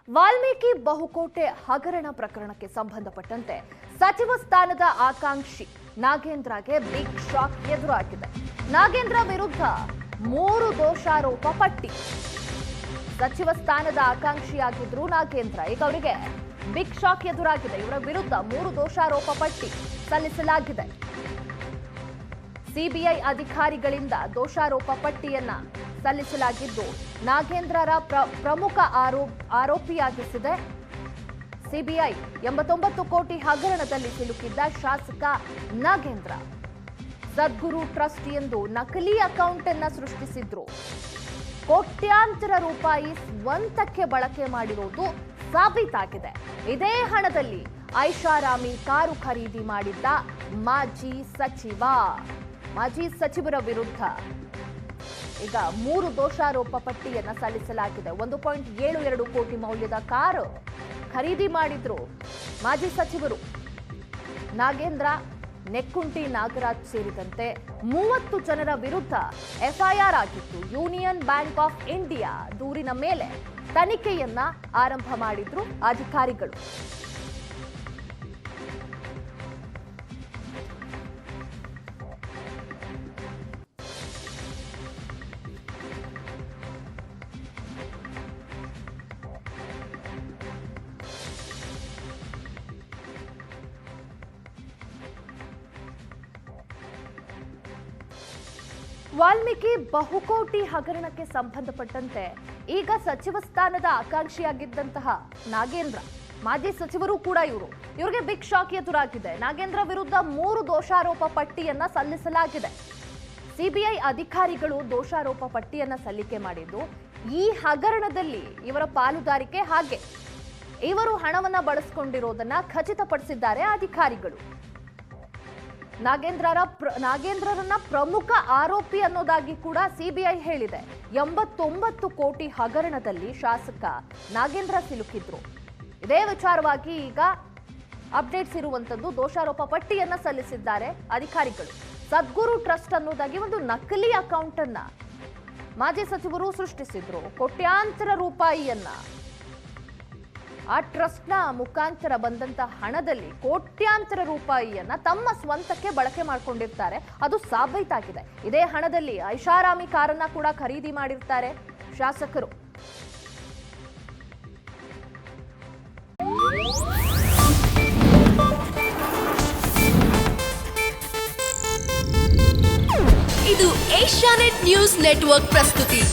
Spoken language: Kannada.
ವಾಲ್ಮೀಕಿ ಬಹುಕೋಟೆ ಹಗರಣ ಪ್ರಕರಣಕ್ಕೆ ಸಂಬಂಧಪಟ್ಟಂತೆ ಸಚಿವ ಸ್ಥಾನದ ಆಕಾಂಕ್ಷಿ ನಾಗೇಂದ್ರಗೆ ಬಿಗ್ ಶಾಕ್ ಎದುರಾಗಿದೆ. ನಾಗೇಂದ್ರ ವಿರುದ್ಧ 3 ದೋಷಾರೋಪ ಪಟ್ಟಿ. ಸಚಿವ ಸ್ಥಾನದ ಆಕಾಂಕ್ಷಿಯಾಗಿದ್ರು ನಾಗೇಂದ್ರ, ಈಗ ಅವರಿಗೆ ಬಿಗ್ ಶಾಕ್ ಎದುರಾಗಿದೆ. ಇವರ ವಿರುದ್ಧ 3 ದೋಷಾರೋಪ ಪಟ್ಟಿ ಸಲ್ಲಿಸಲಾಗಿದೆ. ಸಿಬಿಐ ಅಧಿಕಾರಿಗಳಿಂದ ದೋಷಾರೋಪ ಪಟ್ಟಿಯನ್ನ ಸಲ್ಲಿಸಲಾಗಿದ್ದು ನಾಗೇಂದ್ರರ ಪ್ರಮುಖ ಆರೋಪಿಯಾಗಿಸಿದೆ. ಸಿಬಿಐ 89 ಕೋಟಿ ಹಗರಣದಲ್ಲಿ ಸಿಲುಕಿದ್ದ ಶಾಸಕ ನಾಗೇಂದ್ರ ಸದ್ಗುರು ಟ್ರಸ್ಟ್ ಎಂದು ನಕಲಿ ಅಕೌಂಟ್ ಅನ್ನು ಸೃಷ್ಟಿಸಿದ್ರು. ಕೋಟ್ಯಾಂತರ ರೂಪಾಯಿ ಸ್ವಂತಕ್ಕೆ ಬಳಕೆ ಮಾಡಿರುವುದು ಸಾಬೀತಾಗಿದೆ. ಇದೇ ಹಣದಲ್ಲಿ ಐಷಾರಾಮಿ ಕಾರು ಖರೀದಿ ಮಾಡಿದ್ದ ಮಾಜಿ ಸಚಿವರ ವಿರುದ್ಧ ಈಗ 3 ದೋಷಾರೋಪ ಪಟ್ಟಿಯನ್ನ ಸಲ್ಲಿಸಲಾಗಿದೆ. 1.72 ಕೋಟಿ ಮೌಲ್ಯದ ಕಾರು ಖರೀದಿ ಮಾಡಿದ್ರು ಮಾಜಿ ಸಚಿವರು ನಾಗೇಂದ್ರ, ನೆಕ್ಕುಂಟಿ ನಾಗರಾಜ್ ಸೇರಿದಂತೆ 30 ಜನರ ವಿರುದ್ಧ ಎಫ್ಐಆರ್ ಆಗಿತ್ತು. ಯೂನಿಯನ್ ಬ್ಯಾಂಕ್ ಆಫ್ ಇಂಡಿಯಾ ದೂರಿನ ಮೇಲೆ ತನಿಖೆಯನ್ನ ಆರಂಭ ಮಾಡಿದ್ರು ಅಧಿಕಾರಿಗಳು. ವಾಲ್ಮೀಕಿ ಬಹುಕೋಟಿ ಹಗರಣಕ್ಕೆ ಸಂಬಂಧಪಟ್ಟಂತೆ ಈಗ ಸಚಿವ ಸ್ಥಾನದ ಆಕಾಂಕ್ಷಿಯಾಗಿದ್ದಂತಹ ನಾಗೇಂದ್ರ, ಮಾಜಿ ಸಚಿವರು ಕೂಡ ಇವರಿಗೆ ಬಿಗ್ ಶಾಕ್ ಎದುರಾಗಿದೆ. ನಾಗೇಂದ್ರ ವಿರುದ್ಧ 3 ದೋಷಾರೋಪ ಪಟ್ಟಿಯನ್ನ ಸಲ್ಲಿಸಲಾಗಿದೆ. ಸಿಬಿಐ ಅಧಿಕಾರಿಗಳು ದೋಷಾರೋಪ ಪಟ್ಟಿಯನ್ನ ಸಲ್ಲಿಕೆ ಮಾಡಿದ್ದು ಈ ಹಗರಣದಲ್ಲಿ ಇವರ ಪಾಲುದಾರಿಕೆ, ಹಾಗೆ ಇವರು ಹಣವನ್ನ ಬಳಸಿಕೊಂಡಿರೋದನ್ನ ಖಚಿತಪಡಿಸಿದ್ದಾರೆ ಅಧಿಕಾರಿಗಳು. ನಾಗೇಂದ್ರರನ್ನ ಪ್ರಮುಖ ಆರೋಪಿ ಅನ್ನೋದಾಗಿ ಕೂಡ ಸಿಬಿಐ ಹೇಳಿದೆ. 89 ಕೋಟಿ ಹಗರಣದಲ್ಲಿ ಶಾಸಕ ನಾಗೇಂದ್ರ ಸಿಲುಕಿದ್ರು. ಇದೇ ವಿಚಾರವಾಗಿ ಈಗ ಅಪ್ಡೇಟ್ಸ್ ಇರುವಂತದ್ದು. ದೋಷಾರೋಪ ಪಟ್ಟಿಯನ್ನ ಸಲ್ಲಿಸಿದ್ದಾರೆ ಅಧಿಕಾರಿಗಳು. ಸದ್ಗುರು ಟ್ರಸ್ಟ್ ಅನ್ನೋದಾಗಿ ಒಂದು ನಕಲಿ ಅಕೌಂಟ್ ಅನ್ನ ಮಾಜಿ ಸಚಿವರು ಸೃಷ್ಟಿಸಿದ್ರು. ಕೋಟ್ಯಾಂತರ ರೂಪಾಯಿಯನ್ನ ಆ ಟ್ರಸ್ಟ್ನ ಮುಖಾಂತರ ಬಂದಂತ ಹಣದಲ್ಲಿ ಕೋಟ್ಯಾಂತರ ರೂಪಾಯಿಯನ್ನ ತಮ್ಮ ಸ್ವಂತಕ್ಕೆ ಬಳಕೆ ಮಾಡಿಕೊಂಡಿರ್ತಾರೆ. ಅದು ಸಾಬೀತಾಗಿದೆ. ಇದೇ ಹಣದಲ್ಲಿ ಐಷಾರಾಮಿ ಕಾರನ್ನ ಕೂಡ ಖರೀದಿ ಮಾಡಿರ್ತಾರೆ ಶಾಸಕರು. ಇದು ಏಷ್ಯಾನೆಟ್ ನ್ಯೂಸ್ ನೆಟ್ವರ್ಕ್ ಪ್ರಸ್ತುತಿ.